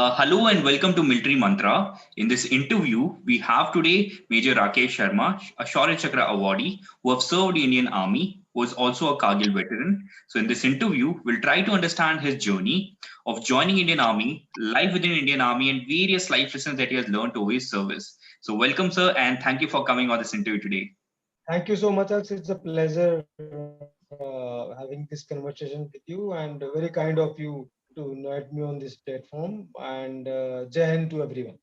Hello and welcome to Military Mantra. In this interview, we have today Major Rakesh Sharma, a Shaurya Chakra awardee who have served the Indian Army, who is also a Kargil veteran. So in this interview, we'll try to understand his journey of joining Indian Army, life within Indian Army, and various life lessons that he has learned over his service. So welcome, sir, and thank you for coming on this interview today. Thank you so much, Alex. It's a pleasure having this conversation with you, and very kind of you to invite me on this platform. And Jai Hind to everyone.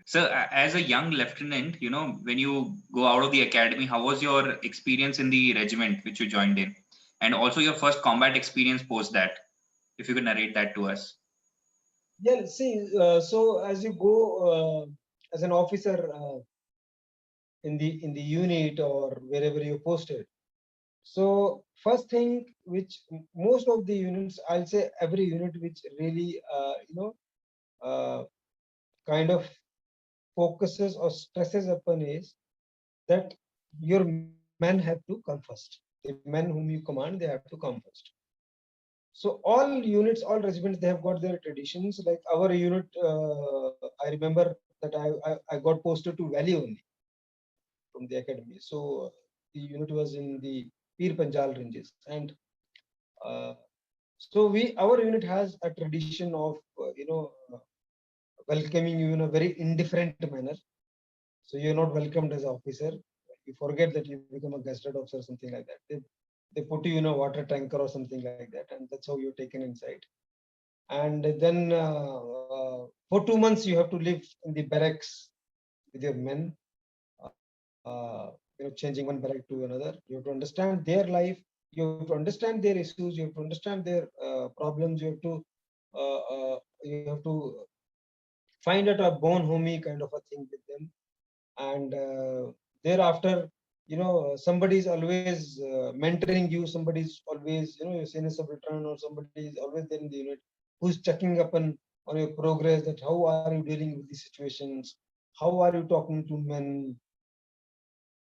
So, as a young lieutenant, when you go out of the academy, how was your experience in the regiment which you joined in? And also your first combat experience post that, if you could narrate that to us. Yeah, see, so as you go as an officer in the unit or wherever you're posted, so first thing which most of the units, I'll say every unit which really uh, kind of focuses or stresses upon is that your men have to come first. The men whom you command, they have to come first. So all units, all regiments, they have got their traditions. Like our unit, I remember that I got posted to Valley only from the academy. So the unit was in the Pir Panjal ranges, and uh, so our unit has a tradition of welcoming you in a very indifferent manner. So you're not welcomed as an officer. You forget that you become a gazetted officer, something like that. They put you in a water tanker or something like that, and that's how you're taken inside. And then for 2 months you have to live in the barracks with your men, changing one barrack to another. You have to understand their life. You have to understand their issues. You have to understand their problems. You have to find out a bone homey kind of a thing with them. And thereafter, somebody is always mentoring you. Somebody is always, your senior subaltern or somebody is always there in the unit who's checking up on your progress, that how are you dealing with the situations, how are you talking to men,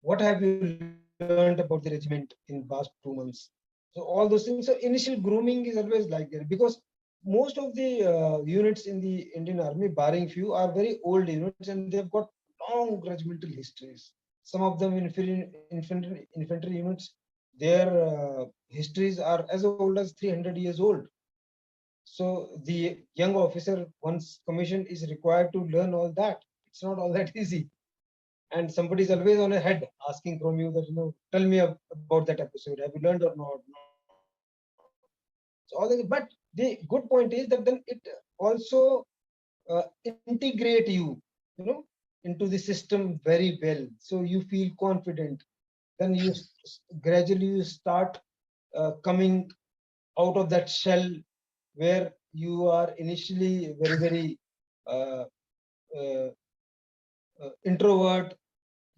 what have you learned about the regiment in past 2 months. So all those things. So initial grooming is always like that, because most of the units in the Indian Army, barring few, are very old units and they've got long regimental histories. Some of them infantry units, their histories are as old as 300 years old. So the young officer, once commissioned, is required to learn all that. It's not all that easy. And somebody is always on a head asking from you that, tell me about that episode. Have you learned or not? So all that, but the good point is that then it also integrate you know, into the system very well. So you feel confident. Then gradually you start coming out of that shell where you are initially very uh, uh, introvert.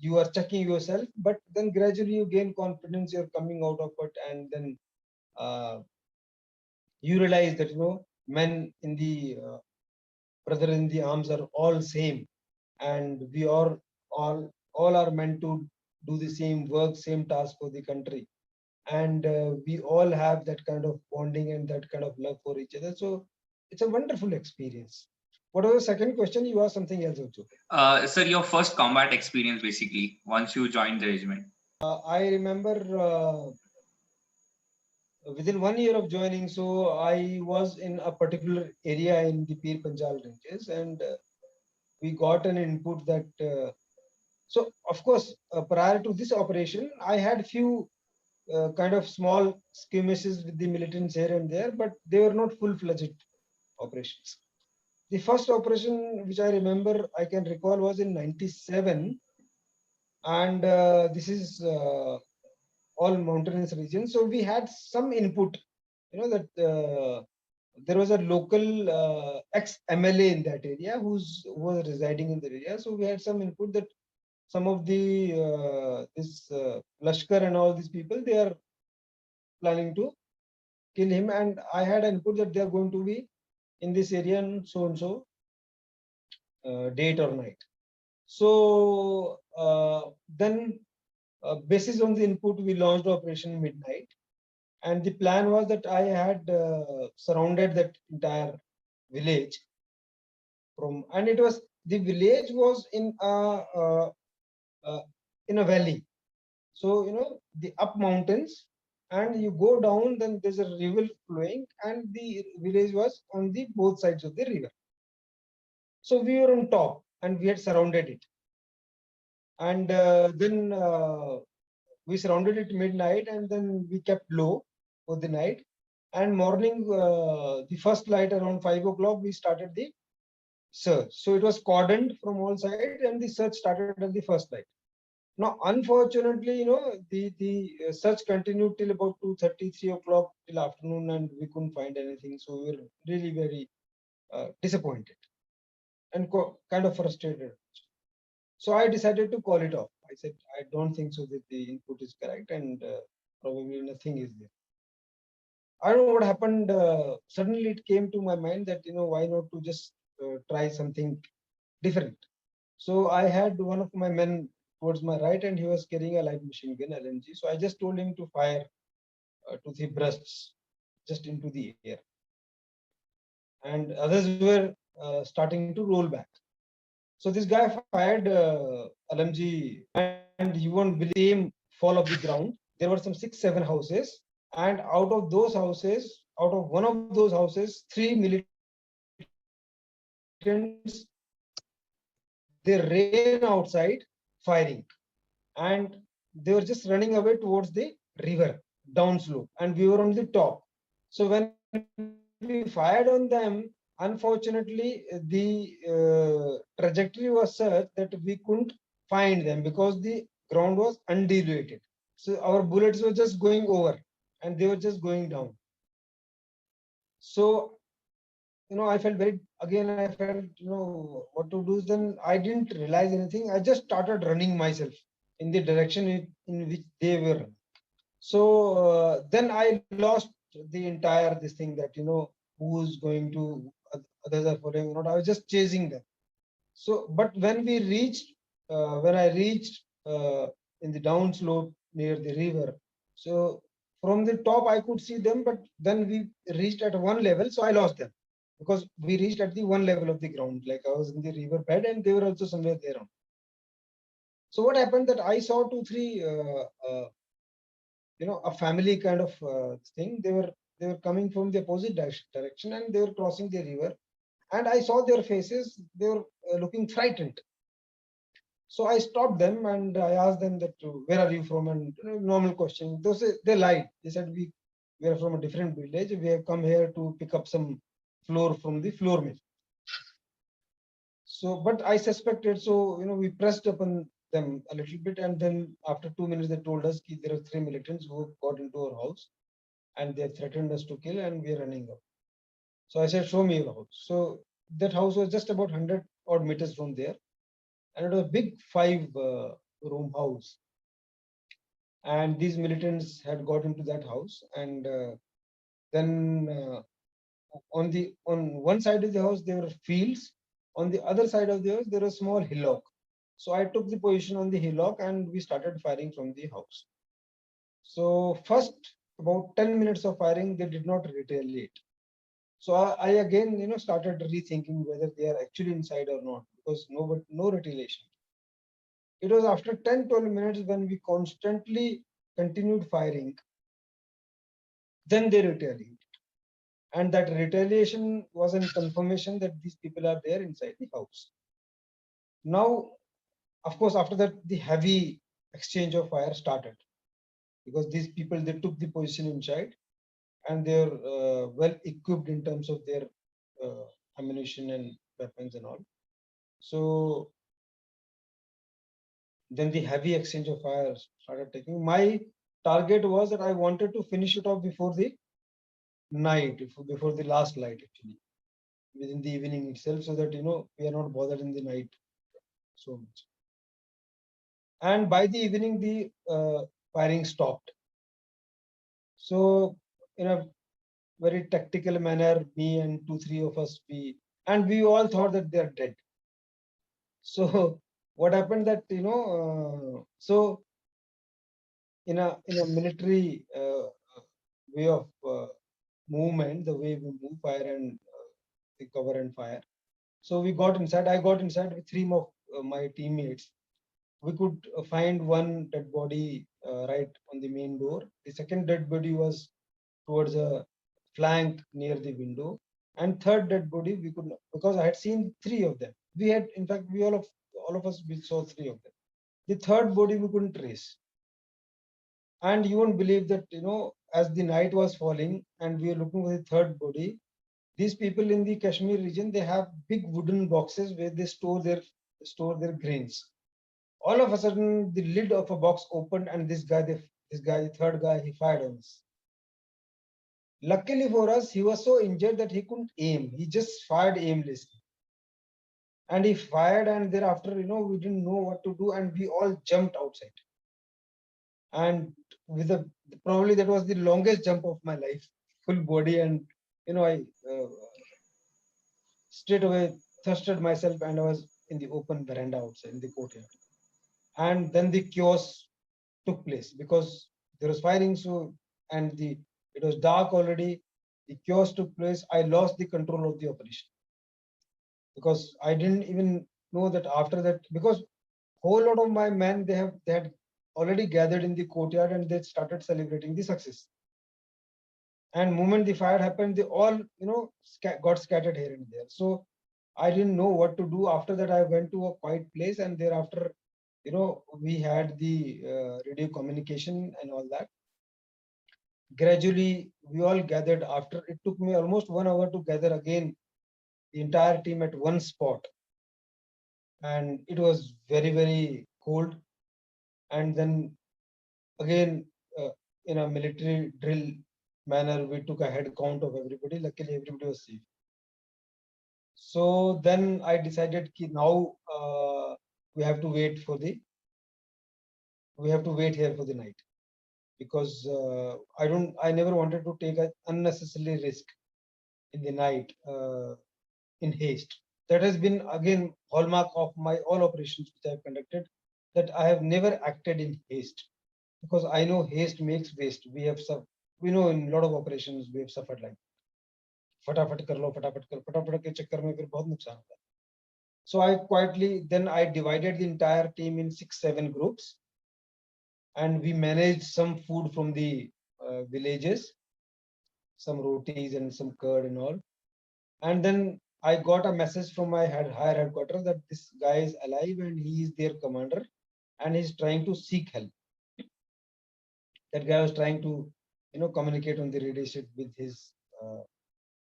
You are checking yourself, but then gradually you gain confidence. You're coming out of it, and then uh, you realize that men in the brother in the arms are all same, and we are all are meant to do the same work, same task for the country, and we all have that kind of bonding and that kind of love for each other. So it's a wonderful experience. What was the second question? You asked something else also. Sir, your first combat experience basically once you joined the regiment. I remember within 1 year of joining, so I was in a particular area in the Pir Panjal ranges, and we got an input that so of course prior to this operation I had few kind of small skirmishes with the militants here and there, but they were not full-fledged operations. The first operation which I remember, I can recall, was in 97, and this is all mountainous region. So we had some input, that there was a local ex MLA in that area who was residing in the area. So we had some input that some of the this Lashkar and all these people, they are planning to kill him, and I had input that they are going to be in this area and so date or night. So then, basis on the input, we launched Operation Midnight, and the plan was that I had surrounded that entire village, from, and it was, the village was in a valley. So, the up mountains, and you go down, then there's a river flowing, and the village was on the both sides of the river. So we were on top, and we had surrounded it. And then we surrounded it midnight, and then we kept low for the night. And morning, the first light around 5 o'clock, we started the search. So it was cordoned from all sides, and the search started at the first light. Now, unfortunately, the search continued till about 2:30, 3 o'clock till afternoon, and we couldn't find anything. So we were really very disappointed and kind of frustrated. So I decided to call it off. I said, I don't think so that the input is correct, and probably nothing is there. I don't know what happened. Suddenly it came to my mind that, why not to just try something different. So I had one of my men towards my right, and he was carrying a light machine gun, LMG. So I just told him to fire 2-3 bursts just into the air. And others were starting to roll back. So this guy fired LMG, and you won't believe, the fall of the ground. There were some 6-7 houses, and out of those houses, out of one of those houses, 3 militants, they ran outside firing, and they were just running away towards the river down slope, and we were on the top. So when we fired on them, unfortunately, the trajectory was such that we couldn't find them because the ground was undulated. So our bullets were just going over, and they were just going down. So, I felt I felt, what to do. Then I didn't realize anything. I just started running myself in the direction in which they were. So then I lost the entire this thing, that, who's going to, others are following or not. I was just chasing them. So, but when I reached in the downslope near the river, so from the top I could see them, but then we reached at one level, so I lost them because we reached at the one level of the ground. Like I was in the river bed, and they were also somewhere there. So what happened that I saw 2-3 a family kind of thing. They were coming from the opposite direction, and they were crossing the river, and I saw their faces. They were looking frightened. So I stopped them, and I asked them that, where are you from, and normal question. They lied. They said, we are from a different village. We have come here to pick up some floor from the floor mill. So, but I suspected, so, we pressed upon them a little bit, and then after 2 minutes, they told us that there are 3 militants who got into our house, and they threatened us to kill, and we are running out. So I said, show me your house. So that house was just about 100 odd meters from there, and it was a big 5-room house. And these militants had got into that house, and then on one side of the house there were fields. On the other side of the house there was a small hillock. So I took the position on the hillock, and we started firing from the house. So first about 10 minutes of firing, they did not retaliate. So I again, started rethinking whether they are actually inside or not, because no retaliation. It was after 10-12 minutes, when we constantly continued firing, then they retaliated. And that retaliation was a confirmation that these people are there inside the house. Now, of course, after that, the heavy exchange of fire started, because these people, they took the position inside, and they're well equipped in terms of their ammunition and weapons and all. So then the heavy exchange of fire started taking. My target was that I wanted to finish it off before the night, before the last light, actually, within the evening itself, so that, we are not bothered in the night so much. And by the evening, the firing stopped. So in a very tactical manner, me and 2-3 of us, we all thought that they are dead. So what happened that, so in a military way of movement, the way we move, fire, and the cover and fire. So we got inside. I got inside with three of my teammates. We could find one dead body right on the main door. The second dead body was towards a flank near the window, and third dead body we could not, because I had seen three of them. We had, in fact, we all of us we saw three of them. The third body we couldn't trace, and you won't believe that, as the night was falling and we were looking for the third body, these people in the Kashmir region, they have big wooden boxes where they store their grains. All of a sudden, the lid of a box opened, and the third guy, he fired on us. Luckily for us, he was so injured that he couldn't aim. He just fired aimlessly. And he fired, and thereafter, we didn't know what to do, and we all jumped outside. And with probably that was the longest jump of my life, full body, and I straight away thrusted myself, and I was in the open veranda outside in the courtyard. And then the chaos took place because there was firing, so and it was dark already. The chaos took place. I lost the control of the operation because I didn't even know that after that, because whole lot of my men, they had already gathered in the courtyard and they started celebrating the success. And moment the fire happened, they all got scattered here and there. So I didn't know what to do. After that, I went to a quiet place, and thereafter, we had the radio communication and all that. Gradually, we all gathered. After it took me almost 1 hour to gather again the entire team at one spot, and it was very, very cold. And then again, in a military drill manner, we took a head count of everybody. Luckily, everybody was safe. So then I decided now we have to wait here for the night, because I never wanted to take an unnecessary risk in the night in haste. That has been again hallmark of my all operations which I have conducted, that I have never acted in haste, because I know haste makes waste. We know in a lot of operations we have suffered like फटाफट कर लो फटाफट के चक्कर में फिर बहुत नुकसान होता है. So I divided the entire team in 6-7 groups, and we managed some food from the villages, some rotis and some curd and all. And then I got a message from my higher headquarters that this guy is alive and he is their commander and he's trying to seek help. That guy was trying to, communicate on the radio set with his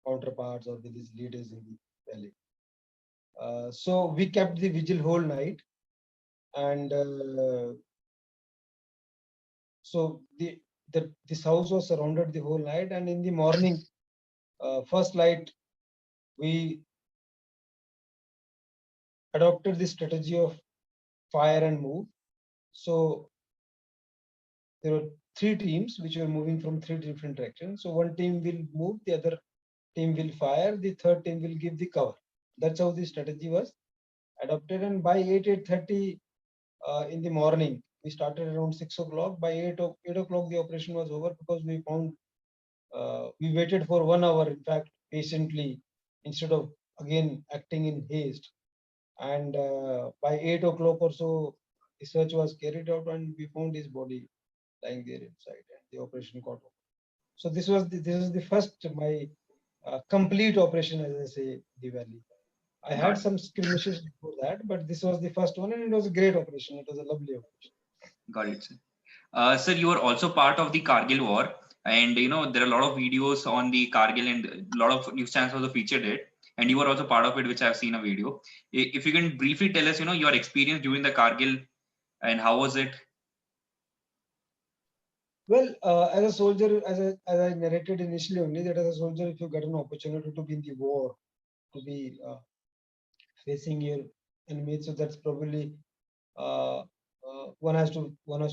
counterparts or with his leaders in the valley. So we kept the vigil whole night, and so this house was surrounded the whole night. And in the morning, first light, we adopted the strategy of fire and move. So there were 3 teams which were moving from 3 different directions. So one team will move, the other team will fire, the third team will give the cover. That's how the strategy was adopted. And by 8:30 in the morning, we started around 6 o'clock. By 8 o'clock, the operation was over, because we found we waited for 1 hour, in fact, patiently, instead of again acting in haste. And by 8 o'clock or so, the search was carried out, and we found his body lying there inside, and the operation got over. So this is the first my complete operation, as I say, the valley. I had some skirmishes before that, but this was the first one, and it was a great operation. It was a lovely operation. Got it, sir. Sir, you are also part of the Kargil war, and there are a lot of videos on the Kargil, and a lot of news channels also featured it, and you were also part of it, which I've seen a video. If you can briefly tell us, your experience during the Kargil, and how was it? Well, as a soldier, as I narrated initially only, that as a soldier, if you get an opportunity to be in the war, to be facing your enemies, so that's probably one has to well,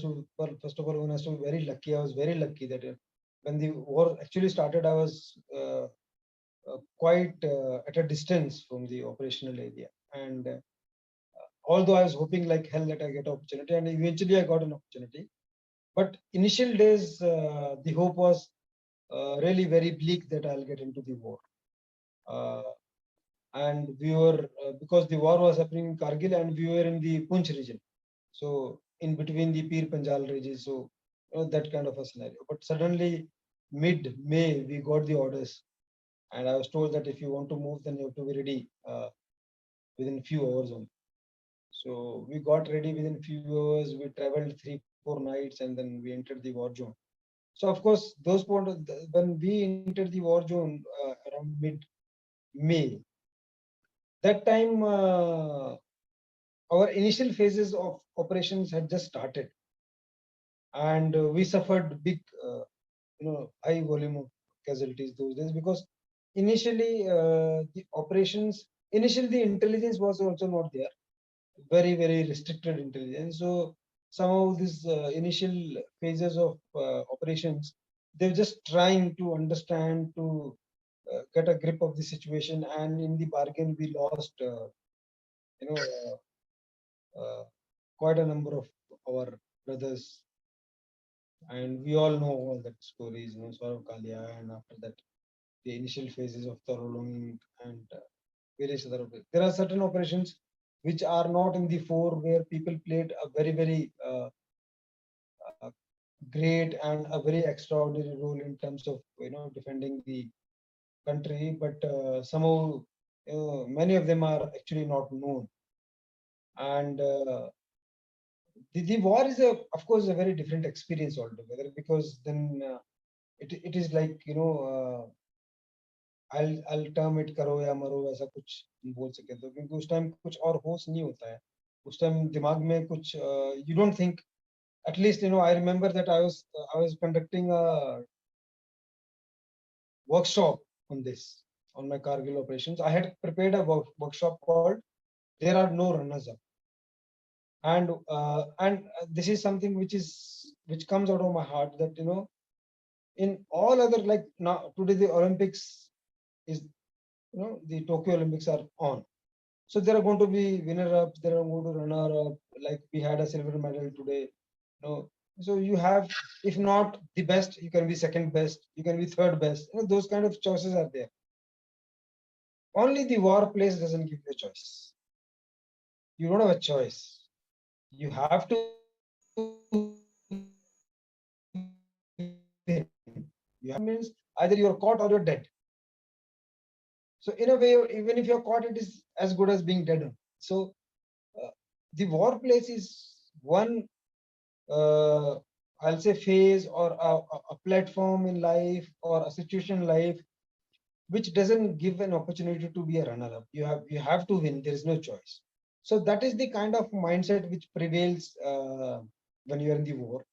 first of all, one has to be very lucky. I was very lucky that when the war actually started, I was quite at a distance from the operational area, and although I was hoping like hell that I get opportunity, and eventually I got an opportunity. But initial days, the hope was really very bleak that I'll get into the war. and we were because the war was happening in Kargil, and we were in the Punch region, so in between the Pir Panjal region, so that kind of a scenario. But suddenly, mid-May, we got the orders, and I was told that if you want to move, then you have to be ready within few hours only. So we got ready within few hours. We traveled 3-4 nights, and then we entered the war zone. So of course, those point when we entered the war zone around mid-May, that time our initial phases of operations had just started, and we suffered big, high volume of casualties those days, because initially the operations, initially the intelligence was also not there, very restricted intelligence. So some of these initial phases of operations, they're just trying to understand, to get a grip of the situation, and in the bargain we lost you know quite a number of our brothers, and we all know all that stories, Saurav Kalia, and after that the initial phases of Tarolong and various other operations. There are certain operations which are not in the fore, where people played a very uh, great and a very extraordinary role in terms of defending the country, but somehow many of them are actually not known. And the war is of course a very different experience altogether, because then it is like I'll term it करो या मरो, ऐसा कुछ बोल सके तो, क्योंकि उस टाइम कुछ और होश नहीं होता है उस टाइम दिमाग में कुछ you don't think. At least I remember that I was conducting a workshop on this, on my Kargil operations. I had prepared a workshop called "There Are No Runners Up," and this is something which comes out of my heart, that in all other, like now today the Olympics is, the Tokyo Olympics are on. So there are going to be winner-ups, there are going to runner-up. Like we had a silver medal today. So you have, if not the best, you can be second best, you can be third best. Those kind of choices are there. Only the war place doesn't give you a choice. You don't have a choice. You have to win. Means either you're caught or you're dead. So in a way, even if you're caught, it is as good as being dead. So the war place is one, I'll say, phase or a platform in life or a situation in life which doesn't give an opportunity to be a runner-up. You have to win. There is no choice. So that is the kind of mindset which prevails when you are in the war.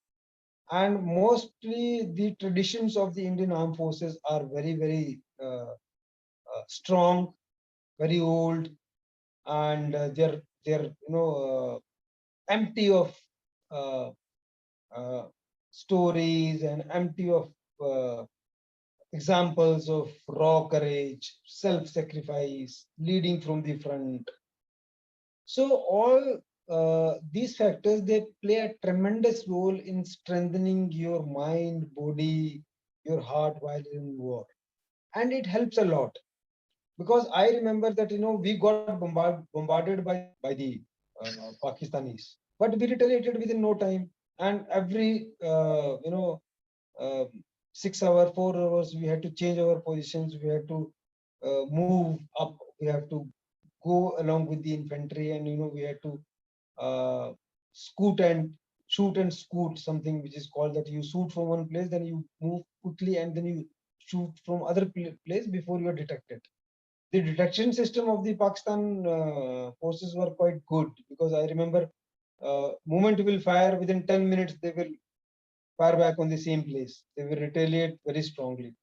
And mostly the traditions of the Indian Armed Forces are very strong, very old, and they're empty of uh, uh, stories, and empty of uh, examples of raw courage, self-sacrifice, leading from the front. So all these factors, they play a tremendous role in strengthening your mind, body, your heart while in war, and it helps a lot. Because I remember that we got bombarded by the Pakistanis, but we retaliated within no time. And every uh, 6 hour, 4 hours, we had to change our positions. We had to move up. We have to go along with the infantry, and we had to uh, scoot and shoot and scoot, something which is called that you shoot from one place, then you move quickly, and then you shoot from other place before you are detected. The detection system of the Pakistan forces were quite good, because I remember moment you will fire, within 10 minutes they will fire back on the same place. They will retaliate very strongly.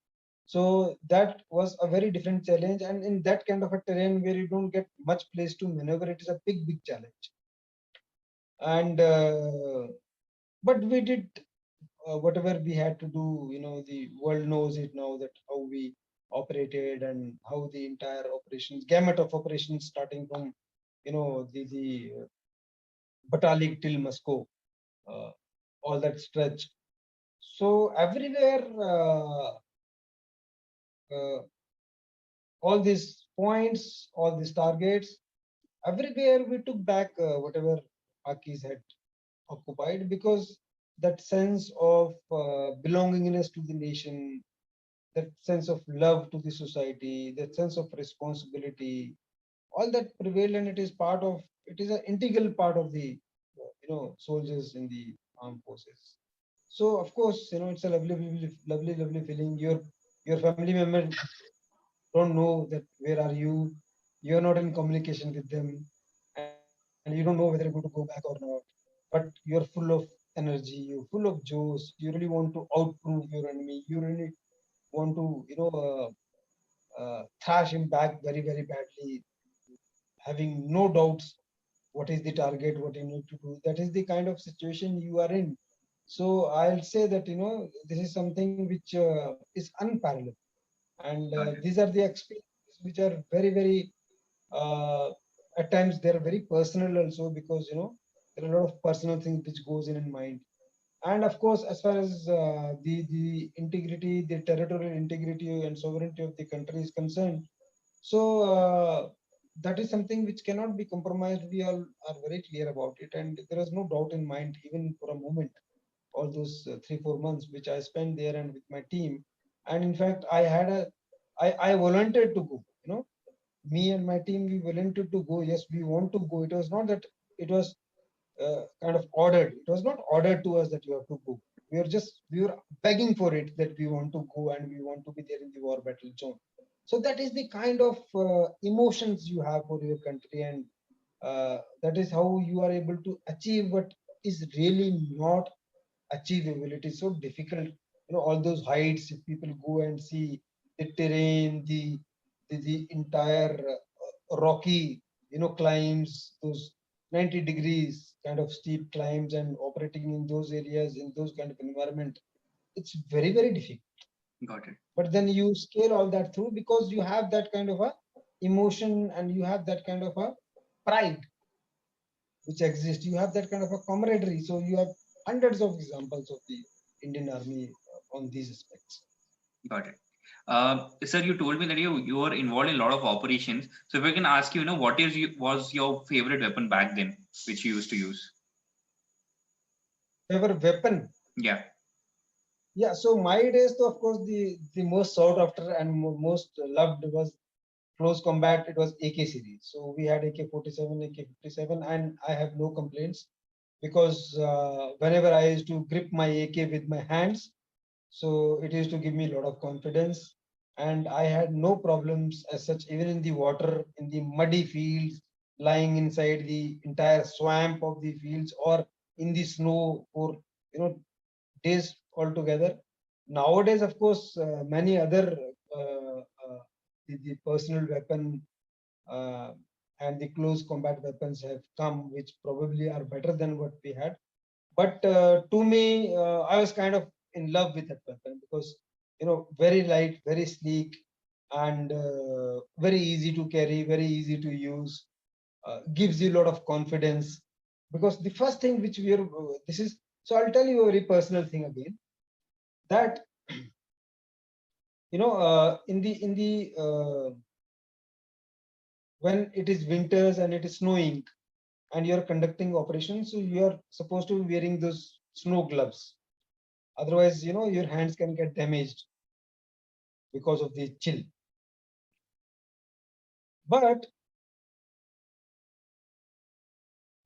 So that was a very different challenge, and in that kind of a terrain where you don't get much place to maneuver, it is a big challenge. And but we did whatever we had to do. The world knows it now, that how we operated, and how the entire operations, gamut of operations, starting from the Batalik till Moscow, all that stretch. So everywhere, uh, all these points, all these targets. Everywhere we took back whatever Pakis had occupied, because that sense of belongingness to the nation, that sense of love to the society, that sense of responsibility, all that prevailed, and it is an integral part of the soldiers in the armed forces. So of course, it's a lovely feeling. Your family member don't know that where are you. You're not in communication with them, and you don't know whether you're going to go back or not. But you're full of energy. You're full of joy. You really want to outprove your enemy. You really want to, thrash him back very badly, having no doubts what is the target, what you need to do. That is the kind of situation you are in. So I'll say that this is something which is unparalleled, and Got it. these are the experiences which are very uh, at times they're very personal also, because there are a lot of personal things which goes in mind. And of course, as far as the integrity, the territorial integrity and sovereignty of the country is concerned, so that is something which cannot be compromised. We all are very clear about it, and there is no doubt in mind, even for a moment. All those 3 4 months which I spent there and with my team, and in fact, I volunteered to go. Me and my team, we volunteered to go. Yes, we want to go. It was not that it was kind of ordered. It was not ordered to us that you have to go. We were begging for it, that we want to go and we want to be there in the war battle zone. So that is the kind of emotions you have for your country, and that is how you are able to achieve what is really not achievable. It is so difficult. All those heights. If people go and see the terrain, the entire rocky, climbs, those 90 degrees kind of steep climbs, and operating in those areas, in those kind of environment, it's very difficult. Got it. But then you scale all that through, because you have that kind of a emotion, and you have that kind of a pride which exists. You have that kind of a camaraderie. So you have hundreds of examples of the Indian Army on these aspects. Got it. Sir, you told me that you were involved in a lot of operations. So if I can ask you, what was your favorite weapon back then, which you used to use? Favorite weapon? Yeah. Yeah, so my days, though, of course, the most sought after and most loved was close combat. It was AK series. So we had AK-47, AK-57, and I have no complaints, because whenever I used to grip my AK with my hands, so it used to give me a lot of confidence, and I had no problems as such, even in the water, in the muddy fields, lying inside the entire swamp of the fields, or in the snow for days altogether. Nowadays, of course, many other the personal weapon uh, and the close combat weapons have come, which probably are better than what we had. But to me, I was kind of in love with that weapon, because very light, very sleek, and very easy to carry, very easy to use. Gives you a lot of confidence, because the first thing which we are this is so I'll tell you a very personal thing again, that when it is winters and it is snowing and you're conducting operations, so you're supposed to be wearing those snow gloves. Otherwise, your hands can get damaged because of the chill. But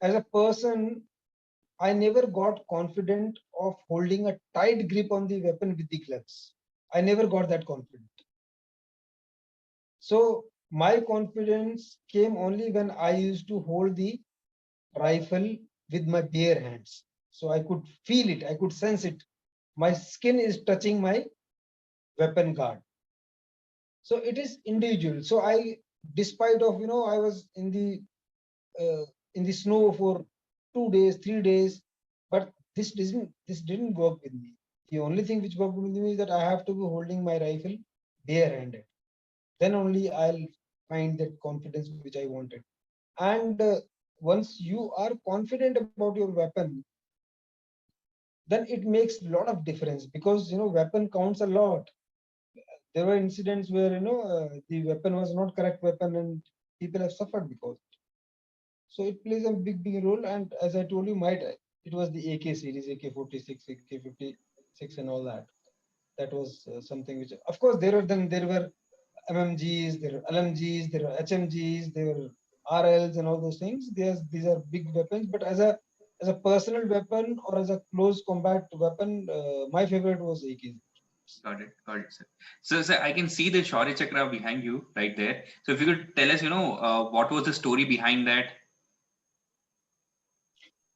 as a person, I never got confident of holding a tight grip on the weapon with the gloves. I never got that confident. So my confidence came only when I used to hold the rifle with my bare hands. So I could feel it, I could sense it. My skin is touching my weapon guard. So it is individual. So despite of, I was in the snow for 2 days, 3 days, but this didn't work with me. The only thing which worked with me is that I have to be holding my rifle barehanded. Then only I'll find that confidence which I wanted. And once you are confident about your weapon, then it makes a lot of difference, because weapon counts a lot. there were incidents where the weapon was not correct weapon and people have suffered because. So it plays a big role. And as I told you, it was the AK series, AK-46, AK-56, and all that. That was something which, of course, there were MMGs, there were LMGs, there were HMGs, there were RLs, and all those things. These are big weapons, but as a personal weapon or as a close combat weapon, my favorite was AK. Got it, sir. So, sir, I can see the Shaurya Chakra behind you right there. So, if you could tell us, what was the story behind that?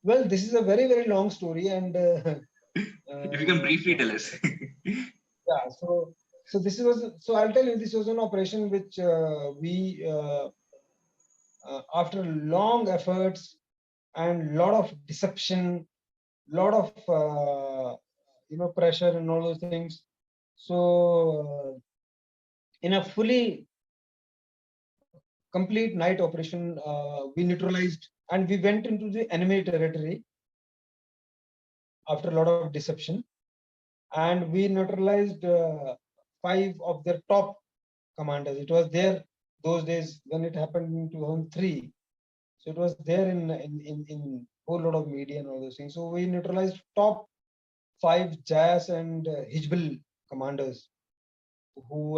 Well, this is a very long story, and If you can briefly tell us. yeah. So this was. So I'll tell you, this was an operation which we, after long efforts and lot of deception, lot of pressure and all those things. So in a fully complete night operation, we neutralized and we went into the enemy territory after a lot of deception, and we neutralized 5 of their top commanders. It was there those days when it happened in 2003. So it was there in whole lot of media and all those things. So we neutralized top 5 JAS and Hizbul commanders who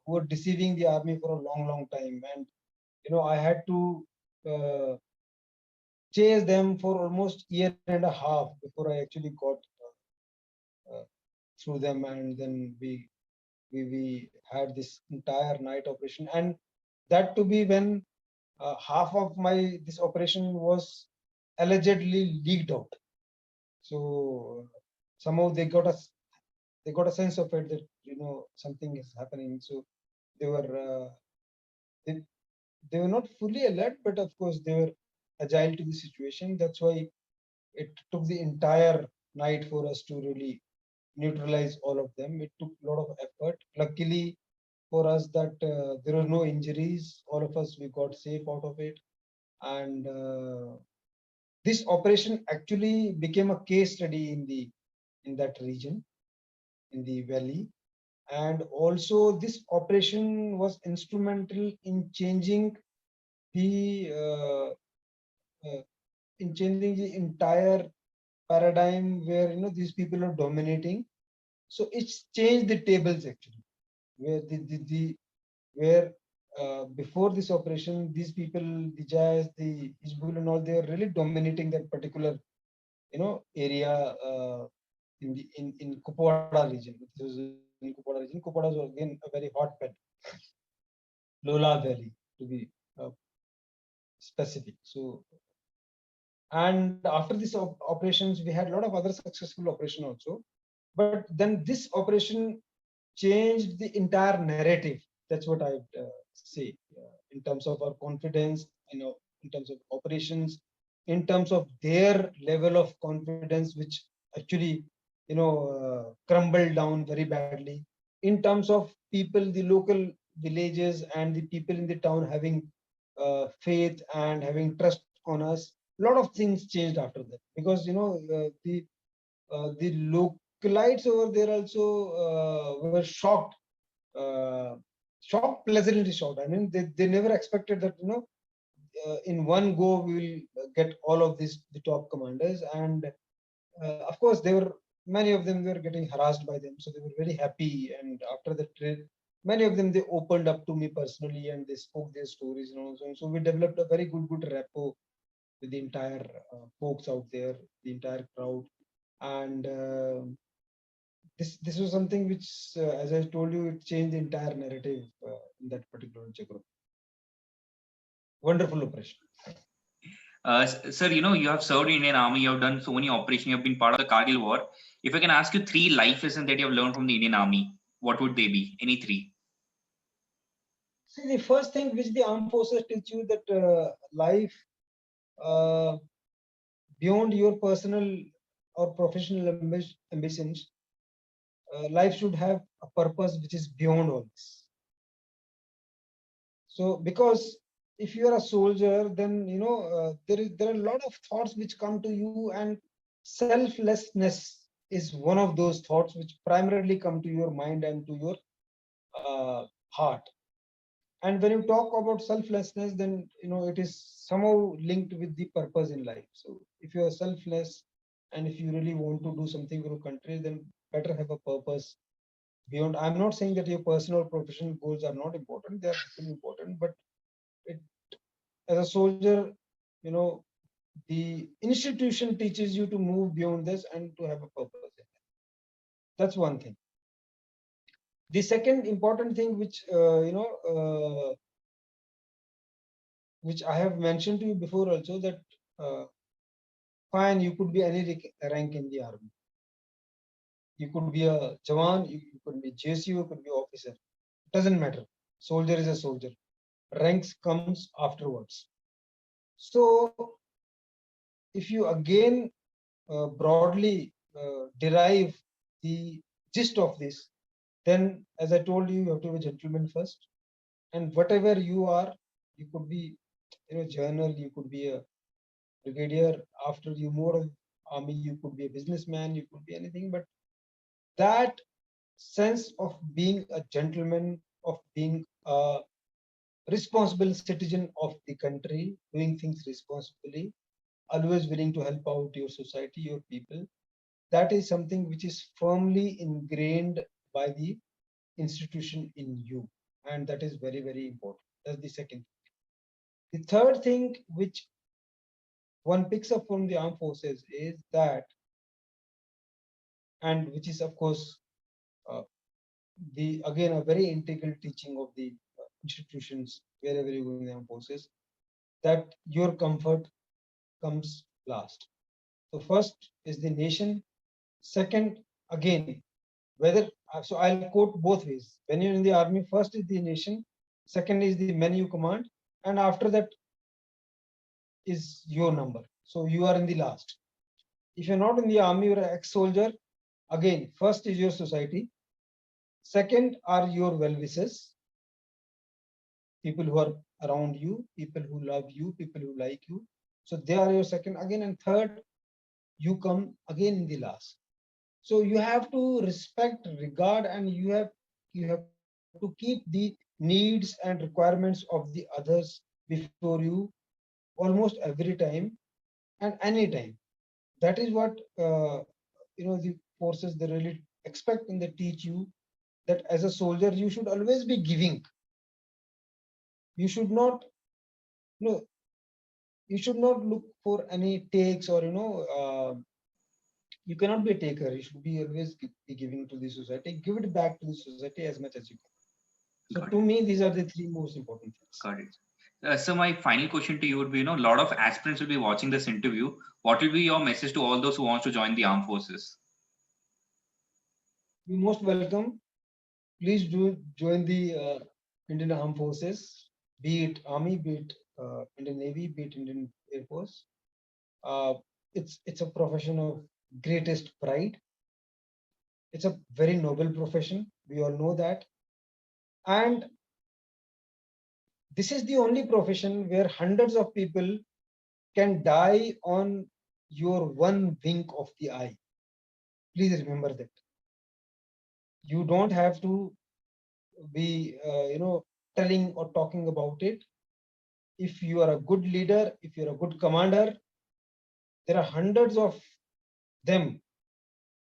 were deceiving the army for a long time. And I had to chase them for almost year and a half before I actually got uh, through them, and then we had this entire night operation, and that to be when half of this operation was allegedly leaked out. So somehow they got a sense of it that something is happening. So they were they, they were not fully alert, but of course they were agile to the situation. That's why it took the entire night for us to really neutralize all of them. It took a lot of effort. Luckily for us that there were no injuries. All of us, we got safe out of it. And this operation actually became a case study in that region, in the valley. And also this operation was instrumental in changing the the entire paradigm where these people are dominating. So it's changed the tables actually, where the where before this operation, these people, the Jais, the Hizbul and all, they are really dominating that particular area in Kupwara region. This was in Kupwara region. Kupwara was again a very hotbed, Lola Valley to be specific. So, and after this operations, we had a lot of other successful operation also. But then this operation changed the entire narrative. That's what I would say, in terms of our confidence, in terms of operations, in terms of their level of confidence, which actually, crumbled down very badly. In terms of people, the local villages and the people in the town having faith and having trust on us. A lot of things changed after that, because the localites over there also were shocked, pleasantly shocked. I mean, they never expected that, in one go we will get all of these, the top commanders. And of course, many of them were getting harassed by them. So they were very happy. And after the trip, many of them, they opened up to me personally and they spoke their stories and all. So we developed a very good rapport with the entire folks out there, the entire crowd. And this was something which, as I told you, it changed the entire narrative in that particular Chakra. Wonderful operation. Sir, you have served in Indian Army, you have done so many operations, you have been part of the Kargil War. If I can ask you 3 life lessons that you have learned from the Indian Army, what would they be? Any 3? See, the first thing which the armed forces teach you, that life, uh, beyond your personal or professional ambitions, life should have a purpose which is beyond all this. So, because if you are a soldier, then there are a lot of thoughts which come to you, and selflessness is one of those thoughts which primarily come to your mind and to your heart. And when you talk about selflessness, then it is somehow linked with the purpose in life. So if you are selfless and if you really want to do something for your country, then better have a purpose beyond. I'm not saying that your personal or professional goals are not important; they are equally important. But it, as a soldier, you know, the institution teaches you to move beyond this and to have a purpose. That's one thing. The second important thing, which I have mentioned to you before also, that fine, you could be any rank in the army. You could be a Jawan, you could be JCU, you could be officer. It doesn't matter. Soldier is a soldier. Ranks comes afterwards. So if you again broadly derive the gist of this, then as I told you, you have to be a gentleman first. And whatever you are, you could be journal, you could be a brigadier. After you move out of army, you could be a businessman, you could be anything. But that sense of being a gentleman, of being a responsible citizen of the country, doing things responsibly, always willing to help out your society, your people, that is something which is firmly ingrained by the institution in you. And that is very, very important. That's the second. The third thing which one picks up from the armed forces is that, and which is of course uh, the again a very integral teaching of the institutions wherever you go in the armed forces, that your comfort comes last. So first is the nation. Second, again, whether so I'll quote both ways. When you're in the army, first is the nation, second is the men you command, and after that is your number. So you are in the last. If you're not in the army, you're an ex-soldier. Again, first is your society. Second are your well-wishers, people who are around you, people who love you, people who like you. So they are your second again, and third, you come again in the last. So you have to respect, regard, and you have to keep the needs and requirements of the others before you almost every time and any time. That is what the forces they really expect and they teach you, that as a soldier you should always be giving. You should not no you should not look for any takes, or you cannot be a taker. You should be always be giving to the society. Give it back to the society as much as you can. So Got to it. me, these are the three most important things. Got it. So my final question to you would be, a lot of aspirants will be watching this interview. What will be your message to all those who want to join the armed forces? You're most welcome. Please do join the Indian Armed Forces, be it Army, be it Indian Navy, be it Indian Air Force. Uh, it's a profession of greatest pride. It's a very noble profession. We all know that. And this is the only profession where hundreds of people can die on your one wink of the eye. Please remember that. You don't have to be, telling or talking about it. If you are a good leader, if you're a good commander, there are hundreds of them.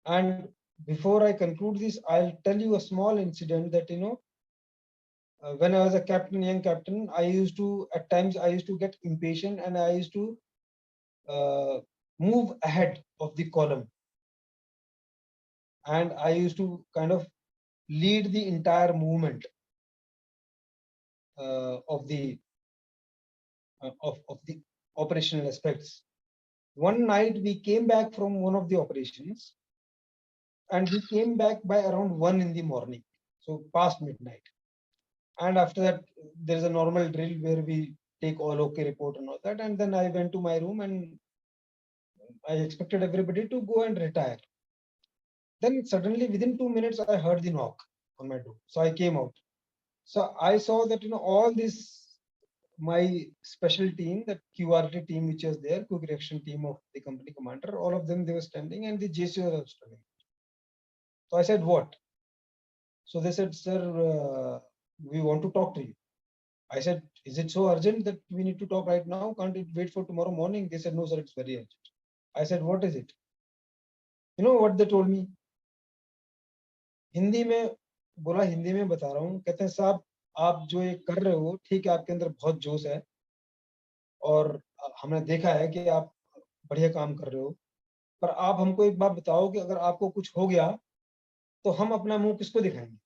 And before I conclude this, I'll tell you a small incident that, when I was a captain, young captain, at times, I used to get impatient and I used to move ahead of the column. And I used to kind of lead the entire movement of the operational aspects. One night we came back from one of the operations, and we came back by around 1 in the morning, so past midnight. And after that, there's a normal drill where we take all okay report and all that. And then I went to my room and I expected everybody to go and retire. Then suddenly, within 2 minutes, I heard the knock on my door. So I came out. So I saw that all this, my special team, that QRT team which was there, quick reaction team of the company commander, all of them, they were standing, and the JCO was standing. So I said, what? So they said, sir, we want to talk to you. I said, is it so urgent that we need to talk right now? Can't it wait for tomorrow morning? They said, no, sir, it's very urgent. I said, what is it? You know what they told me? Hindi में बोला, हिंदी में बता रहा हूँ. कहते हैं साहब, आप जो ये कर रहे हो, ठीक है, आपके अंदर बहुत जोश है और हमने देखा है कि आप बढ़िया काम कर रहे हो, पर आप हमको एक बात बताओ कि अगर आपको कुछ हो गया तो हम अपना मुंह किसको दिखाएंगे?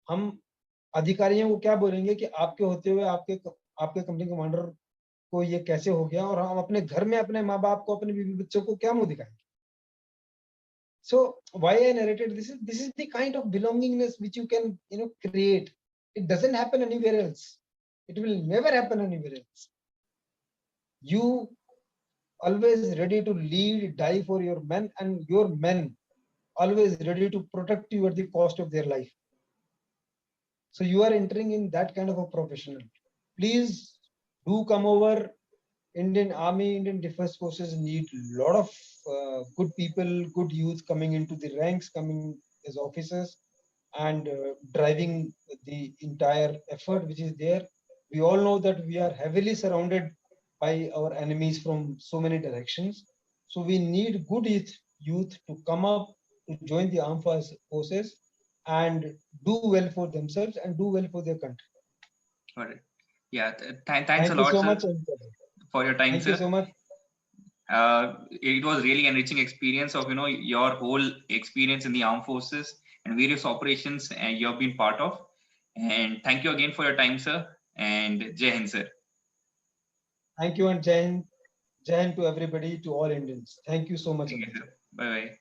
हम अधिकारियों को क्या बोलेंगे कि आपके होते हुए आपके कंपनी कमांडर को ये कैसे हो गया, और हम अपने घर में अपने माँ बाप को, अपने बीवी बच्चों को क्या मुंह दिखाएंगे? So why I narrated this is the kind of belongingness which you can create. It doesn't happen anywhere else. It will never happen anywhere else. You always ready to lead, die for your men, and your men always ready to protect you at the cost of their life. So you are entering in that kind of a professional. Please do come over. Indian Army, Indian Defense Forces need a lot of good people, good youth coming into the ranks, coming as officers, and driving the entire effort which is there. We all know that we are heavily surrounded by our enemies from so many directions. So we need good youth to come up, to join the armed forces and do well for themselves and do well for their country. All right. Yeah. Thanks Thank a you lot, so sir, much for your time, Thank sir. you so much. It was really enriching experience of your whole experience in the armed forces and various operations you have been part of. And thank you again for your time, sir. And Jai Hind, sir. Thank you, and Jai Hind to everybody, to all Indians. Thank you so much. Bye bye.